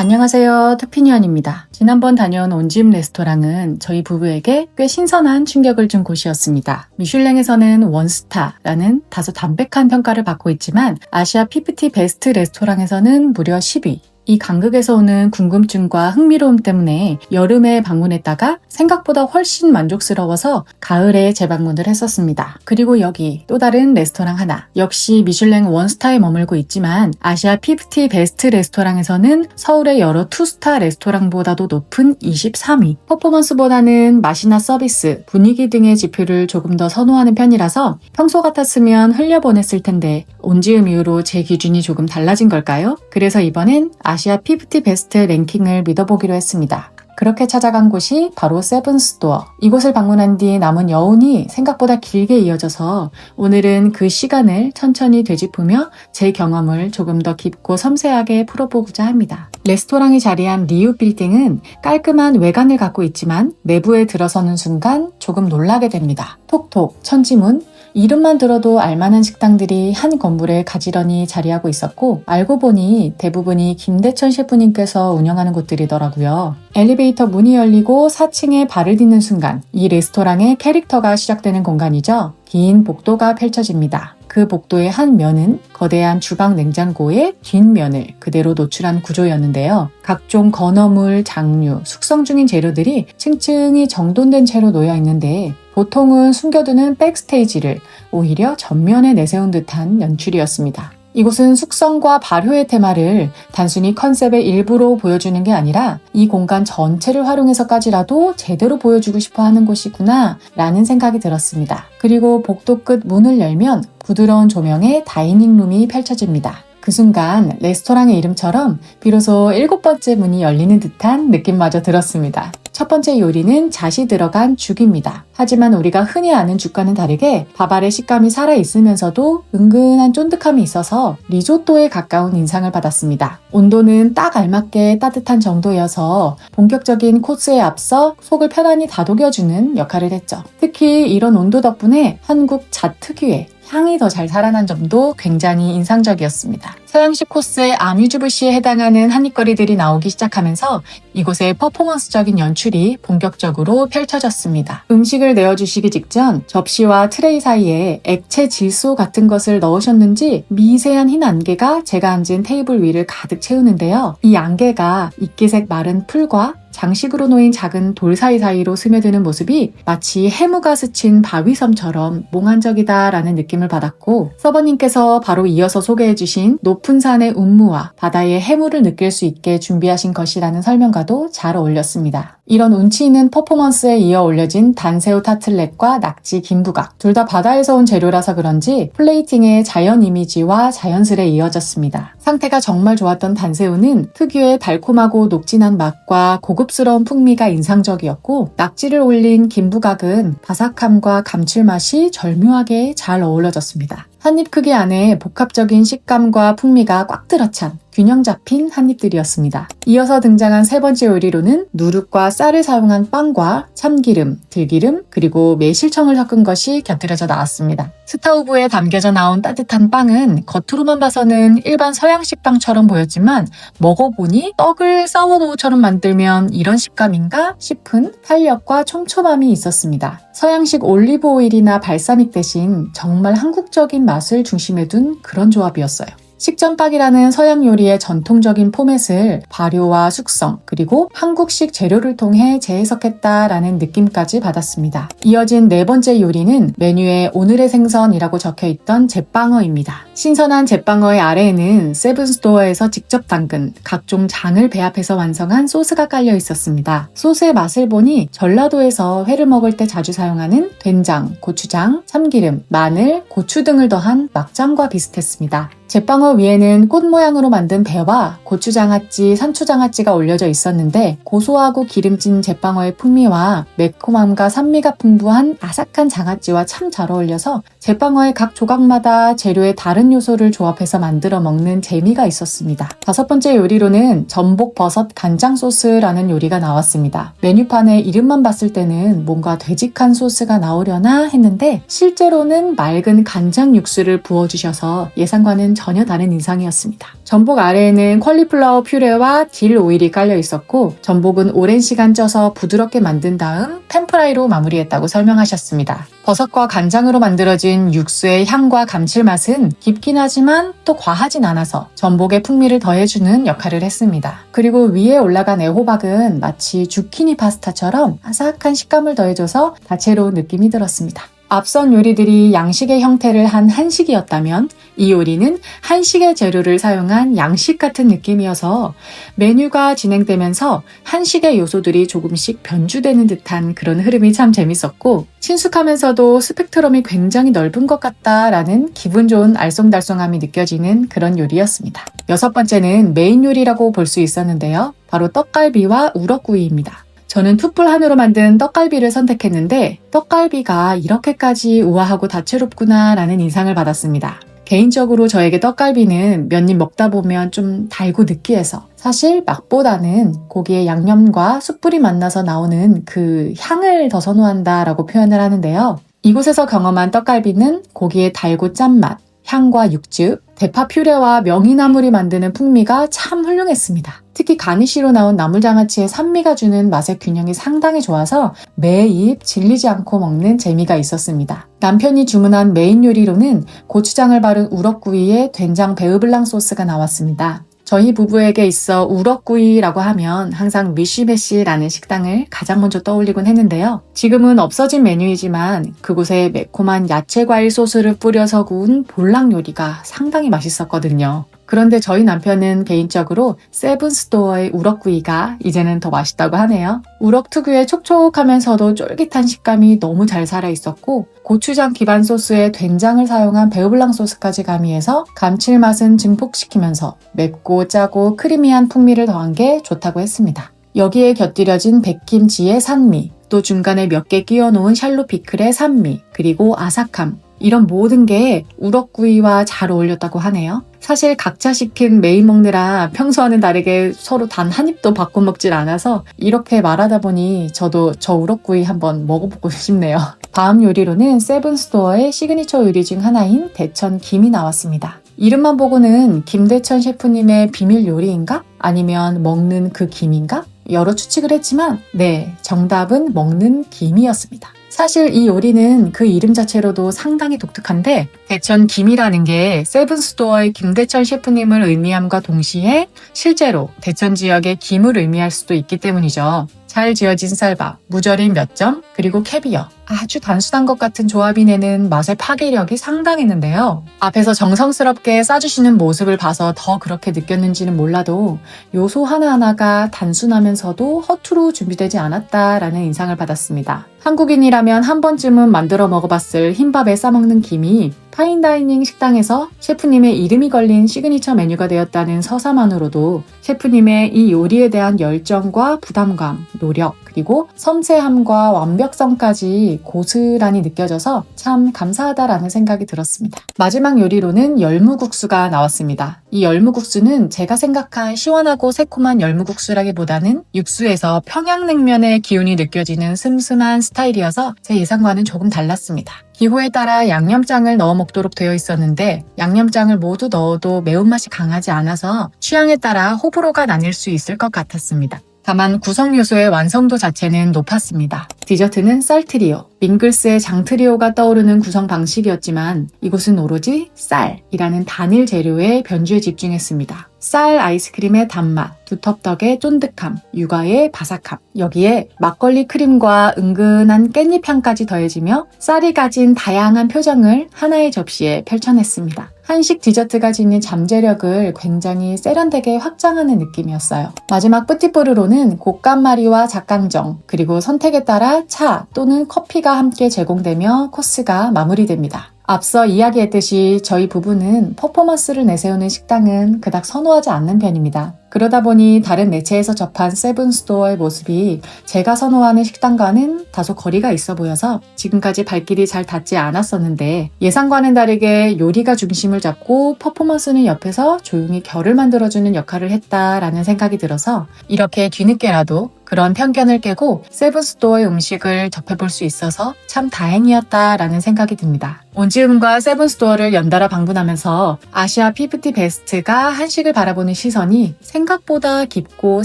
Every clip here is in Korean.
안녕하세요. 터피니언입니다. 지난번 다녀온 온집 레스토랑은 저희 부부에게 꽤 신선한 충격을 준 곳이었습니다. 미슐랭에서는 원스타라는 다소 담백한 평가를 받고 있지만 아시아 50 베스트 레스토랑에서는 무려 10위. 이 간극에서 오는 궁금증과 흥미로움 때문에 여름에 방문했다가 생각보다 훨씬 만족스러워서 가을에 재방문을 했었습니다. 그리고 여기 또 다른 레스토랑 하나, 역시 미슐랭 원스타에 머물고 있지만 아시아 50 베스트 레스토랑에서는 서울의 여러 투스타 레스토랑보다도 높은 23위. 퍼포먼스보다는 맛이나 서비스, 분위기 등의 지표를 조금 더 선호하는 편이라서 평소 같았으면 흘려보냈을 텐데 온지음 이후로 제 기준이 조금 달라진 걸까요? 그래서 이번엔 아시아 50 베스트 랭킹을 믿어보기로 했습니다. 그렇게 찾아간 곳이 바로 세븐스토어. 이곳을 방문한 뒤 남은 여운이 생각보다 길게 이어져서 오늘은 그 시간을 천천히 되짚으며 제 경험을 조금 더 깊고 섬세하게 풀어보고자 합니다. 레스토랑이 자리한 리우 빌딩은 깔끔한 외관을 갖고 있지만 내부에 들어서는 순간 조금 놀라게 됩니다. 톡톡, 천지문, 이름만 들어도 알만한 식당들이 한 건물에 가지런히 자리하고 있었고 알고 보니 대부분이 김대천 셰프님께서 운영하는 곳들이더라고요. 엘리베이터 문이 열리고 4층에 발을 딛는 순간 이 레스토랑의 캐릭터가 시작되는 공간이죠. 긴 복도가 펼쳐집니다. 그 복도의 한 면은 거대한 주방 냉장고의 뒷면을 그대로 노출한 구조였는데요. 각종 건어물, 장류, 숙성 중인 재료들이 층층이 정돈된 채로 놓여 있는데 보통은 숨겨두는 백스테이지를 오히려 전면에 내세운 듯한 연출이었습니다. 이곳은 숙성과 발효의 테마를 단순히 컨셉의 일부로 보여주는 게 아니라 이 공간 전체를 활용해서까지라도 제대로 보여주고 싶어 하는 곳이구나 라는 생각이 들었습니다. 그리고 복도 끝 문을 열면 부드러운 조명의 다이닝룸이 펼쳐집니다. 그 순간 레스토랑의 이름처럼 비로소 7번째 문이 열리는 듯한 느낌마저 들었습니다. 첫 번째 요리는 잣이 들어간 죽입니다. 하지만 우리가 흔히 아는 죽과는 다르게 밥알의 식감이 살아있으면서도 은근한 쫀득함이 있어서 리조또에 가까운 인상을 받았습니다. 온도는 딱 알맞게 따뜻한 정도여서 본격적인 코스에 앞서 속을 편안히 다독여주는 역할을 했죠. 특히 이런 온도 덕분에 한국 잣 특유의 향이 더 잘 살아난 점도 굉장히 인상적이었습니다. 서양식 코스의 아뮤즈부시에 해당하는 한입거리들이 나오기 시작하면서 이곳의 퍼포먼스적인 연출이 본격적으로 펼쳐졌습니다. 음식을 내어주시기 직전 접시와 트레이 사이에 액체 질소 같은 것을 넣으셨는지 미세한 흰 안개가 제가 앉은 테이블 위를 가득 채우는데요. 이 안개가 이끼색 마른 풀과 장식으로 놓인 작은 돌 사이사이로 스며드는 모습이 마치 해무가 스친 바위섬처럼 몽환적이다라는 느낌을 받았고 서버님께서 바로 이어서 소개해주신 높은 산의 운무와 바다의 해무를 느낄 수 있게 준비하신 것이라는 설명과도 잘 어울렸습니다. 이런 운치 있는 퍼포먼스에 이어 올려진 단새우 타틀렛과 낙지 김부각 둘 다 바다에서 온 재료라서 그런지 플레이팅의 자연 이미지와 자연스레 이어졌습니다. 상태가 정말 좋았던 단새우는 특유의 달콤하고 녹진한 맛과 고급스러운 풍미가 인상적이었고 낙지를 올린 김부각은 바삭함과 감칠맛이 절묘하게 잘 어우러졌습니다. 한입 크기 안에 복합적인 식감과 풍미가 꽉 들어찬 균형 잡힌 한입들이었습니다. 이어서 등장한 세 번째 요리로는 누룩과 쌀을 사용한 빵과 참기름, 들기름, 그리고 매실청을 섞은 것이 곁들여져 나왔습니다. 스타우브에 담겨져 나온 따뜻한 빵은 겉으로만 봐서는 일반 서양식 빵처럼 보였지만 먹어보니 떡을 사워도우처럼 만들면 이런 식감인가 싶은 탄력과 촘촘함이 있었습니다. 서양식 올리브 오일이나 발사믹 대신 정말 한국적인 맛을 중심에 둔 그런 조합이었어요. 식전빵이라는 서양 요리의 전통적인 포맷을 발효와 숙성 그리고 한국식 재료를 통해 재해석했다라는 느낌까지 받았습니다. 이어진 네 번째 요리는 메뉴에 오늘의 생선이라고 적혀있던 제빵어입니다. 신선한 제빵어의 아래에는 세븐스토어에서 직접 담근 각종 장을 배합해서 완성한 소스가 깔려 있었습니다. 소스의 맛을 보니 전라도에서 회를 먹을 때 자주 사용하는 된장, 고추장, 참기름, 마늘, 고추 등을 더한 막장과 비슷했습니다. 제빵어 위에는 꽃 모양으로 만든 배와 고추장아찌, 산초장아찌가 올려져 있었는데 고소하고 기름진 제빵어의 풍미와 매콤함과 산미가 풍부한 아삭한 장아찌와 참 잘 어울려서 제빵어의 각 조각마다 재료의 다른 요소를 조합해서 만들어 먹는 재미가 있었습니다. 다섯 번째 요리로는 전복버섯 간장 소스라는 요리가 나왔습니다. 메뉴판에 이름만 봤을 때는 뭔가 되직한 소스가 나오려나 했는데 실제로는 맑은 간장 육수를 부어주셔서 예상과는 전혀 다른 인상이었습니다. 전복 아래에는 컬리플라워 퓨레와 딜 오일이 깔려 있었고 전복은 오랜 시간 쪄서 부드럽게 만든 다음 팬프라이로 마무리했다고 설명하셨습니다. 버섯과 간장으로 만들어진 육수의 향과 감칠맛은 깊긴 하지만 또 과하진 않아서 전복의 풍미를 더해주는 역할을 했습니다. 그리고 위에 올라간 애호박은 마치 주키니 파스타처럼 아삭한 식감을 더해줘서 다채로운 느낌이 들었습니다. 앞선 요리들이 양식의 형태를 한 한식이었다면 이 요리는 한식의 재료를 사용한 양식 같은 느낌이어서 메뉴가 진행되면서 한식의 요소들이 조금씩 변주되는 듯한 그런 흐름이 참 재밌었고 친숙하면서도 스펙트럼이 굉장히 넓은 것 같다라는 기분 좋은 알쏭달쏭함이 느껴지는 그런 요리였습니다. 6번째는 메인 요리라고 볼 수 있었는데요. 바로 떡갈비와 우럭구이입니다. 저는 툭불한으로 만든 떡갈비를 선택했는데 떡갈비가 이렇게까지 우아하고 다채롭구나 라는 인상을 받았습니다. 개인적으로 저에게 떡갈비는 몇 입 먹다 보면 좀 달고 느끼해서 사실 맛보다는 고기의 양념과 숯불이 만나서 나오는 그 향을 더 선호한다라고 표현을 하는데요. 이곳에서 경험한 떡갈비는 고기의 달고 짠맛, 향과 육즙, 대파 퓨레와 명이나물이 만드는 풍미가 참 훌륭했습니다. 특히 가니쉬로 나온 나물장아찌의 산미가 주는 맛의 균형이 상당히 좋아서 매입 질리지 않고 먹는 재미가 있었습니다. 남편이 주문한 메인 요리로는 고추장을 바른 우럭구이에 된장 베으블랑 소스가 나왔습니다. 저희 부부에게 있어 우럭구이라고 하면 항상 미쉬메시라는 식당을 가장 먼저 떠올리곤 했는데요. 지금은 없어진 메뉴이지만 그곳에 매콤한 야채 과일 소스를 뿌려서 구운 볼락 요리가 상당히 맛있었거든요. 그런데 저희 남편은 개인적으로 세븐스토어의 우럭구이가 이제는 더 맛있다고 하네요. 우럭 특유의 촉촉하면서도 쫄깃한 식감이 너무 잘 살아있었고 고추장 기반 소스에 된장을 사용한 베우블랑 소스까지 가미해서 감칠맛은 증폭시키면서 맵고 짜고 크리미한 풍미를 더한 게 좋다고 했습니다. 여기에 곁들여진 백김치의 산미, 또 중간에 몇 개 끼워 놓은 샬롯 피클의 산미, 그리고 아삭함, 이런 모든 게 우럭구이와 잘 어울렸다고 하네요. 사실 각자 시킨 메인 먹느라 평소와는 다르게 서로 단 한 입도 바꿔 먹질 않아서 이렇게 말하다 보니 저도 저 우럭구이 한번 먹어보고 싶네요. 다음 요리로는 세븐스토어의 시그니처 요리 중 하나인 대천 김이 나왔습니다. 이름만 보고는 김대천 셰프님의 비밀 요리인가? 아니면 먹는 그 김인가? 여러 추측을 했지만 네, 정답은 먹는 김이었습니다. 사실 이 요리는 그 이름 자체로도 상당히 독특한데 대천 김이라는 게 세븐스토어의 김대천 셰프님을 의미함과 동시에 실제로 대천 지역의 김을 의미할 수도 있기 때문이죠. 잘 지어진 쌀밥, 무절임 몇 점, 그리고 캐비어. 아주 단순한 것 같은 조합이 내는 맛의 파괴력이 상당했는데요. 앞에서 정성스럽게 싸주시는 모습을 봐서 더 그렇게 느꼈는지는 몰라도 요소 하나하나가 단순하면서도 허투루 준비되지 않았다라는 인상을 받았습니다. 한국인이라면 한 번쯤은 만들어 먹어봤을 흰밥에 싸먹는 김이 파인다이닝 식당에서 셰프님의 이름이 걸린 시그니처 메뉴가 되었다는 서사만으로도 셰프님의 이 요리에 대한 열정과 부담감, 노력, 그리고 섬세함과 완벽성까지 고스란히 느껴져서 참 감사하다라는 생각이 들었습니다. 마지막 요리로는 열무국수가 나왔습니다. 이 열무국수는 제가 생각한 시원하고 새콤한 열무국수라기보다는 육수에서 평양냉면의 기운이 느껴지는 슴슴한 스타일이어서 제 예상과는 조금 달랐습니다. 기호에 따라 양념장을 넣어 먹도록 되어 있었는데 양념장을 모두 넣어도 매운맛이 강하지 않아서 취향에 따라 호불호가 나뉠 수 있을 것 같았습니다. 다만 구성 요소의 완성도 자체는 높았습니다. 디저트는 쌀트리오, 밍글스의 장트리오가 떠오르는 구성 방식이었지만 이곳은 오로지 쌀이라는 단일 재료의 변주에 집중했습니다. 쌀 아이스크림의 단맛, 두텁떡의 쫀득함, 육아의 바삭함, 여기에 막걸리 크림과 은근한 깻잎 향까지 더해지며 쌀이 가진 다양한 표정을 하나의 접시에 펼쳐냈습니다. 한식 디저트가 지닌 잠재력을 굉장히 세련되게 확장하는 느낌이었어요. 마지막 뿌띠뽀르로는 곶감마리와 닭강정, 그리고 선택에 따라 차 또는 커피가 함께 제공되며 코스가 마무리됩니다. 앞서 이야기했듯이 저희 부부는 퍼포먼스를 내세우는 식당은 그닥 선호하지 않는 편입니다. 그러다 보니 다른 매체에서 접한 세븐스토어의 모습이 제가 선호하는 식당과는 다소 거리가 있어 보여서 지금까지 발길이 잘 닿지 않았었는데 예상과는 다르게 요리가 중심을 잡고 퍼포먼스는 옆에서 조용히 결을 만들어주는 역할을 했다라는 생각이 들어서 이렇게 뒤늦게라도 그런 편견을 깨고 세븐스토어의 음식을 접해볼 수 있어서 참 다행이었다라는 생각이 듭니다. 온지음과 세븐스토어를 연달아 방문하면서 아시아 피프티 베스트가 한식을 바라보는 시선이 생각보다 깊고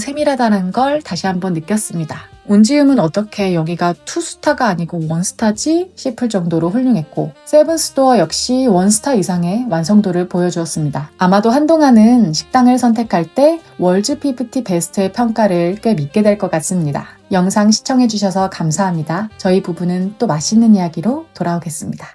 세밀하다는 걸 다시 한번 느꼈습니다. 온지음은 어떻게 여기가 2스타가 아니고 1스타지 싶을 정도로 훌륭했고 세븐스토어 역시 1스타 이상의 완성도를 보여주었습니다. 아마도 한동안은 식당을 선택할 때 월즈 피프티 베스트의 평가를 꽤 믿게 될 것 같습니다. 영상 시청해주셔서 감사합니다. 저희 부부는 또 맛있는 이야기로 돌아오겠습니다.